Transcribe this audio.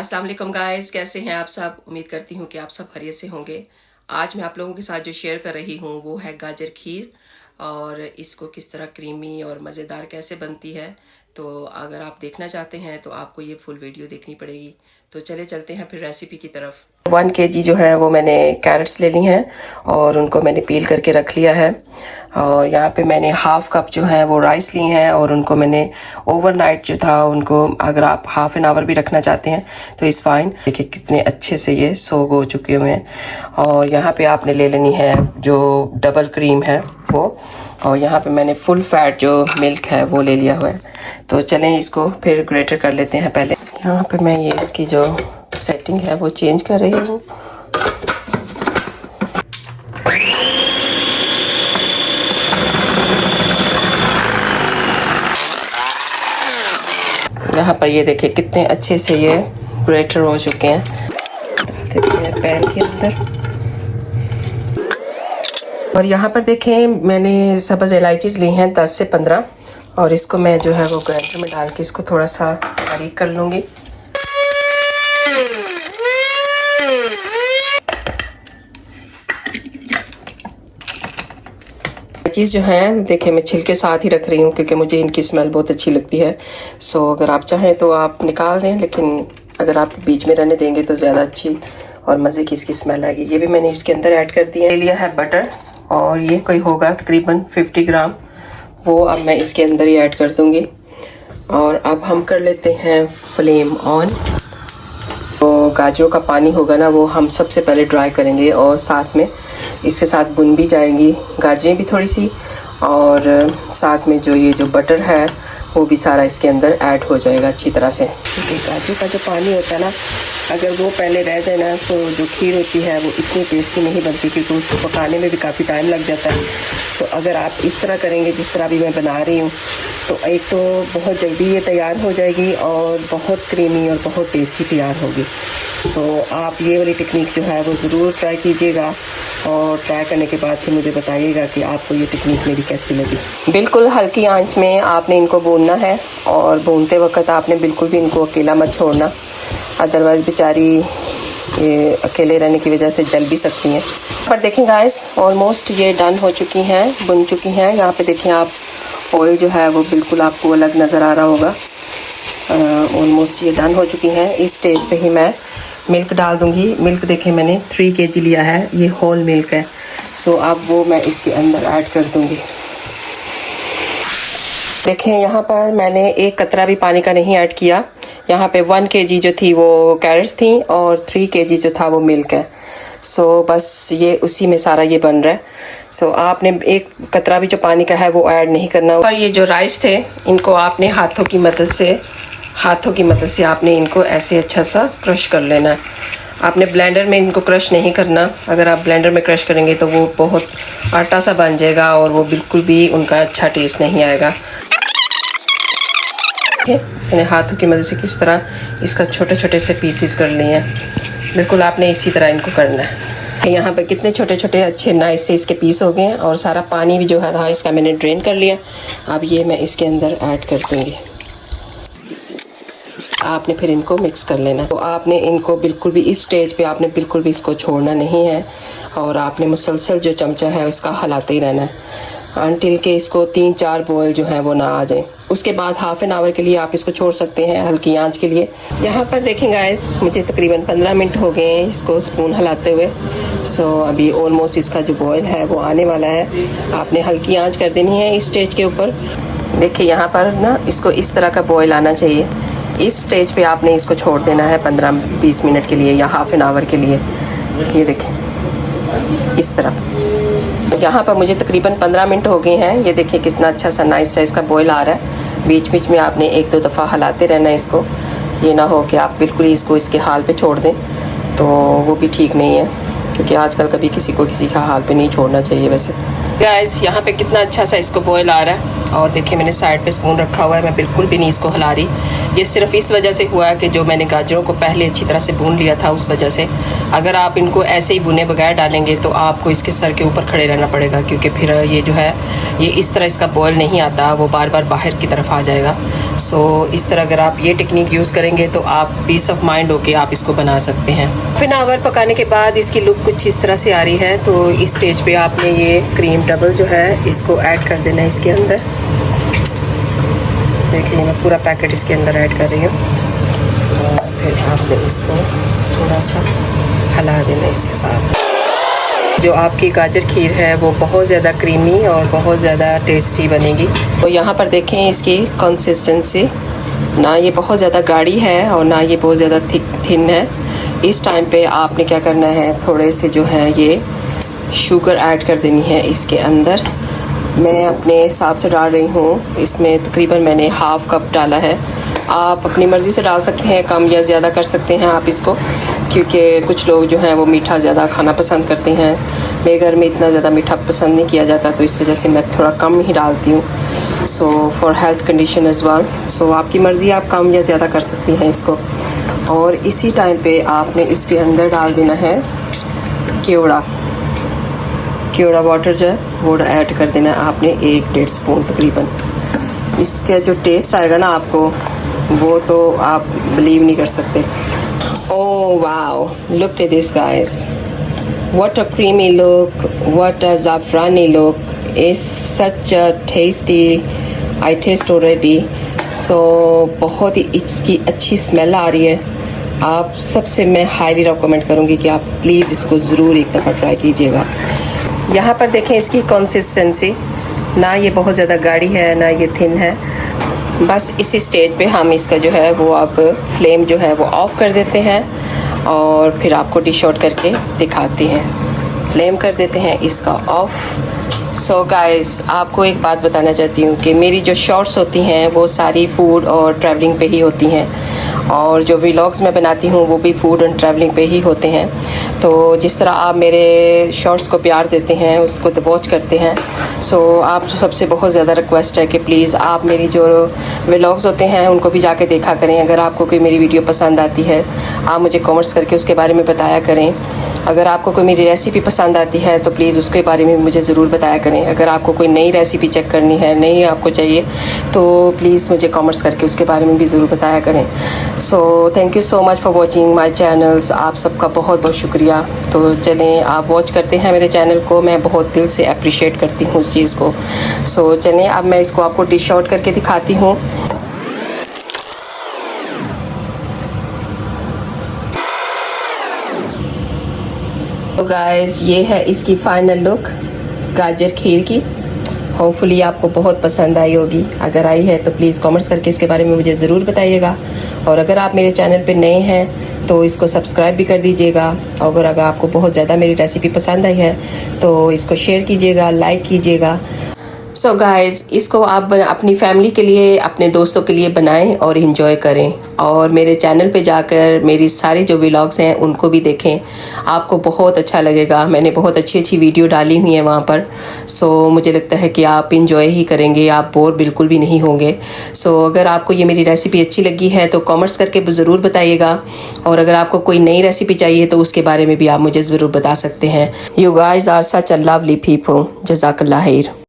अस्सलाम वालेकुम गाइस, कैसे हैं आप सब। उम्मीद करती हूँ कि आप सब खैरियत से होंगे। आज मैं आप लोगों के साथ जो शेयर कर रही हूँ वो है गाजर खीर, और इसको किस तरह क्रीमी और मज़ेदार कैसे बनती है। तो अगर आप देखना चाहते हैं तो आपको ये फुल वीडियो देखनी पड़ेगी। तो चले चलते हैं फिर रेसिपी की तरफ। 1 kg जो है वो मैंने कैरेट्स ले ली हैं और उनको मैंने पील करके रख लिया है। और यहाँ पे मैंने हाफ कप जो है वो राइस ली हैं और उनको मैंने ओवरनाइट जो था उनको, अगर आप हाफ एन आवर भी रखना चाहते हैं तो इस फाइन। देखिए कितने अच्छे से ये सोग हो चुके हुए हैं। और यहाँ पे आपने ले लेनी है जो डबल क्रीम है वो, और यहाँ पे मैंने फुल फैट जो मिल्क है वो ले लिया हुआ है। तो चलें इसको फिर ग्रेटर कर लेते हैं। पहले यहाँ पे मैं ये इसकी जो सेटिंग है वो चेंज कर रही हूँ। यहाँ पर ये देखिए कितने अच्छे से ये ग्रेटर हो चुके हैं। देखिए पैन के अंदर, और यहाँ पर देखें मैंने सब्ज़ इलायचीज़ ली हैं 10 से 15, और इसको मैं जो है वो ग्राइंडर में डाल के इसको थोड़ा सा बारीक कर लूँगी। चीज़ जो है देखिए मैं छिलके साथ ही रख रही हूँ क्योंकि मुझे इनकी स्मेल बहुत अच्छी लगती है। सो अगर आप चाहें तो आप निकाल दें, लेकिन अगर आप बीच में रहने देंगे तो ज़्यादा अच्छी और मज़े की इसकी स्मेल आएगी। ये भी मैंने इसके अंदर ऐड कर दिया। ले लिया है बटर, और ये कोई होगा तकरीबन 50 ग्राम, वो अब मैं इसके अंदर ही ऐड कर दूँगी। और अब हम कर लेते हैं फ्लेम ऑन। तो गाजरों का पानी होगा ना वो हम सबसे पहले ड्राई करेंगे, और साथ में इसके साथ बुन भी जाएंगी गाजरें भी थोड़ी सी, और साथ में जो ये जो बटर है वो भी सारा इसके अंदर ऐड हो जाएगा अच्छी तरह से। क्योंकि गाजर का जो पानी होता है ना, अगर वो पहले रह जाए ना तो जो खीर होती है वो इतनी टेस्टी नहीं बनती, क्योंकि उसको पकाने में भी काफ़ी टाइम लग जाता है। सो अगर आप इस तरह करेंगे जिस तरह भी मैं बना रही हूँ तो एक तो बहुत जल्दी ये तैयार हो जाएगी और बहुत क्रीमी और बहुत टेस्टी तैयार होगी। सो आप ये वाली टेक्निक जो है वो ज़रूर ट्राई कीजिएगा, और ट्राई करने के बाद फिर मुझे बताइएगा कि आपको ये टेक्निक मेरी कैसी लगी। बिल्कुल हल्की आंच में आपने इनको भूनना है, और भूनते वक्त आपने बिल्कुल भी इनको अकेला मत छोड़ना, अदरवाइज़ बेचारी ये अकेले रहने की वजह से जल भी सकती हैं। पर देखें गाइस, ऑलमोस्ट ये डन हो चुकी हैं, बुन चुकी हैं। यहाँ पे देखें आप, ऑयल जो है वो बिल्कुल आपको अलग नज़र आ रहा होगा। ऑलमोस्ट ये डन हो चुकी हैं। इस स्टेज पे ही मैं मिल्क डाल दूँगी। मिल्क देखें मैंने 3 kg लिया है, ये होल मिल्क है। सो अब वो मैं इसके अंदर ऐड कर दूँगी। देखें यहाँ पर मैंने एक कतरा भी पानी का नहीं ऐड किया। यहाँ पे 1 kg जो थी वो कैरेट्स थी और 3 kg जो था वो मिल्क है। सो बस ये उसी में सारा ये बन रहा है। सो आपने एक कतरा भी जो पानी का है वो ऐड नहीं करना। और ये जो राइस थे इनको आपने हाथों की मदद से आपने इनको ऐसे अच्छा सा क्रश कर लेना है। आपने ब्लेंडर में इनको क्रश नहीं करना। अगर आप ब्लेंडर में क्रश करेंगे तो वो बहुत आटा सा बन जाएगा और वो बिल्कुल भी उनका अच्छा टेस्ट नहीं आएगा। मैंने हाथों की मदद से किस तरह इसका छोटे छोटे से पीसेस कर लिए हैं। बिल्कुल आपने इसी तरह इनको करना है। यहाँ पे कितने छोटे छोटे अच्छे नाइस से इसके पीस हो गए हैं, और सारा पानी भी जो है था इसका मैंने ड्रेन कर लिया। अब ये मैं इसके अंदर ऐड कर दूँगी। आपने फिर इनको मिक्स कर लेना। तो आपने इनको बिल्कुल भी इस स्टेज पे आपने बिल्कुल भी इसको छोड़ना नहीं है, और आपने मुसलसल जो चमचा है उसका हिलाते ही रहना है अनटिल के इसको 3-4 बॉयल जो है वो ना आ जाए। उसके बाद हाफ एन आवर के लिए आप इसको छोड़ सकते हैं हल्की आंच के लिए। यहाँ पर देखें गाइस, मुझे तकरीबन 15 मिनट हो गए हैं इसको स्पून हिलाते हुए। सो अभी ऑलमोस्ट इसका जो बॉयल है वो आने वाला है। आपने हल्की आंच कर देनी है इस स्टेज के ऊपर। देखिए यहाँ पर ना इसको इस तरह का बॉयल आना चाहिए। इस स्टेज पे आपने इसको छोड़ देना है 15-20 मिनट के लिए या हाफ एन आवर के लिए। ये देखें इस तरह। यहाँ पर मुझे तकरीबन 15 मिनट हो गए हैं। ये देखिए कितना अच्छा सा नाइस सा इसका बॉयल आ रहा है। बीच बीच में आपने 1-2 दफ़ा हिलाते रहना है इसको। ये ना हो कि आप बिल्कुल ही इसको इसके हाल पे छोड़ दें, तो वो भी ठीक नहीं है, क्योंकि आजकल कभी किसी को किसी का हाल पे नहीं छोड़ना चाहिए। वैसे गाइस यहाँ पे कितना अच्छा सा इसको बॉयल आ रहा है, और देखिए मैंने साइड पे स्पून रखा हुआ है, मैं बिल्कुल भी नहीं इसको हिला रही। ये सिर्फ इस वजह से हुआ है कि जो मैंने गाजरों को पहले अच्छी तरह से भून लिया था उस वजह से। अगर आप इनको ऐसे ही भुने बगैर डालेंगे तो आपको इसके सर के ऊपर खड़े रहना पड़ेगा, क्योंकि फिर ये जो है ये इस तरह इसका बॉयल नहीं आता, वो बार बार बाहर की तरफ आ जाएगा। सो इस तरह अगर आप ये टेक्निक यूज़ करेंगे तो आप पीस ऑफ माइंड होके आप इसको बना सकते हैं। हाफ एन आवर पकाने के बाद इसकी लुक कुछ इस तरह से आ रही है। तो इस स्टेज पे आपने ये क्रीम डबल जो है इसको ऐड कर देना है इसके अंदर। देखिए मैं पूरा पैकेट इसके अंदर ऐड कर रही हूँ और फिर आपने इसको थोड़ा सा हिला देना इसके साथ। जो आपकी गाजर खीर है वो बहुत ज़्यादा क्रीमी और बहुत ज़्यादा टेस्टी बनेगी। तो यहाँ पर देखें इसकी कंसिस्टेंसी, ना ये बहुत ज़्यादा गाढ़ी है और ना ये बहुत ज़्यादा थिन है। इस टाइम पे आपने क्या करना है, थोड़े से जो है ये शुगर ऐड कर देनी है इसके अंदर। मैं अपने हिसाब से डाल रही हूँ, इसमें तकरीबन मैंने हाफ़ कप डाला है। आप अपनी मर्ज़ी से डाल सकते हैं, कम या ज़्यादा कर सकते हैं आप इसको, क्योंकि कुछ लोग जो हैं वो मीठा ज़्यादा खाना पसंद करते हैं। मेरे घर में इतना ज़्यादा मीठा पसंद नहीं किया जाता, तो इस वजह से मैं थोड़ा कम ही डालती हूँ। So for health condition as well, so आपकी मर्ज़ी, आप कम या ज़्यादा कर सकती हैं इसको। और इसी टाइम पे आपने इसके अंदर डाल देना है केवड़ा वाटर जो है वो ऐड कर देना है आपने 1-1.5 स्पून तकरीबन। इसका जो टेस्ट आएगा ना आपको, वो तो आप बिलीव नहीं कर सकते। Oh wow, look at this guys, what a creamy look, what a ज़ाफ़रानी look, is such a tasty, I taste already. So बहुत ही इसकी अच्छी स्मेल आ रही है। आप सबसे मैं हाईली रिकमेंड करूँगी कि आप प्लीज़ इसको ज़रूर एक दफ़ा ट्राई कीजिएगा। यहाँ पर देखें इसकी कंसिस्टेंसी, ना ये बहुत ज़्यादा गाढ़ी है ना ये थिन है। बस इसी स्टेज पे हम इसका जो है वो अब फ्लेम जो है वो ऑफ़ कर देते हैं और फिर आपको डिश आउट करके दिखाते हैं। फ्लेम कर देते हैं इसका ऑफ़। सो गाइस, आपको एक बात बताना चाहती हूँ कि मेरी जो शॉर्ट्स होती हैं वो सारी फूड और ट्रैवलिंग पे ही होती हैं, और जो व्लॉग्स मैं बनाती हूँ वो भी फूड एंड ट्रैवलिंग पे ही होते हैं। तो जिस तरह आप मेरे शॉर्ट्स को प्यार देते हैं, उसको तो वॉच करते हैं, सो आप सबसे बहुत ज़्यादा रिक्वेस्ट है कि प्लीज़ आप मेरी जो व्लॉग्स होते हैं उनको भी जाके देखा करें। अगर आपको कोई मेरी वीडियो पसंद आती है, आप मुझे कमेंट्स करके उसके बारे में बताया करें। अगर आपको कोई मेरी रेसिपी पसंद आती है तो प्लीज़ उसके बारे में मुझे ज़रूर बताया करें। अगर आपको कोई नई रेसिपी चेक करनी है, नई आपको चाहिए, तो प्लीज़ मुझे कमेंट्स करके उसके बारे में भी ज़रूर बताया करें। So thank you so much for watching my channels. आप सबका बहुत बहुत शुक्रिया। तो चलें, आप वॉच करते हैं मेरे चैनल को, मैं बहुत दिल से अप्रिशिएट करती हूँ उस चीज़ को। सो चलें, अब मैं इसको आपको डिश आउट करके दिखाती हूँ। तो गाइस, ये है इसकी फाइनल लुक गाजर खीर की। होपफुली आपको बहुत पसंद आई होगी। अगर आई है तो प्लीज़ कमेंट्स करके इसके बारे में मुझे ज़रूर बताइएगा। और अगर आप मेरे चैनल पे नए हैं तो इसको सब्सक्राइब भी कर दीजिएगा। और अगर आपको बहुत ज़्यादा मेरी रेसिपी पसंद आई है तो इसको शेयर कीजिएगा, लाइक कीजिएगा। सो गाइस, इसको आप अपनी फैमिली के लिए, अपने दोस्तों के लिए बनाएं और इन्जॉय करें। और मेरे चैनल पे जाकर मेरी सारी जो व्लॉग्स हैं उनको भी देखें, आपको बहुत अच्छा लगेगा। मैंने बहुत अच्छी अच्छी वीडियो डाली हुई हैं वहाँ पर। सो मुझे लगता है कि आप इन्जॉय ही करेंगे, आप बोर बिल्कुल भी नहीं होंगे। सो अगर आपको ये मेरी रेसिपी अच्छी लगी है तो कमेंट्स करके ज़रूर बताइएगा। और अगर आपको कोई नई रेसिपी चाहिए तो उसके बारे में भी आप मुझे ज़रूर बता सकते हैं। You guys are such a lovely people. जज़ाकल्लाह खैर।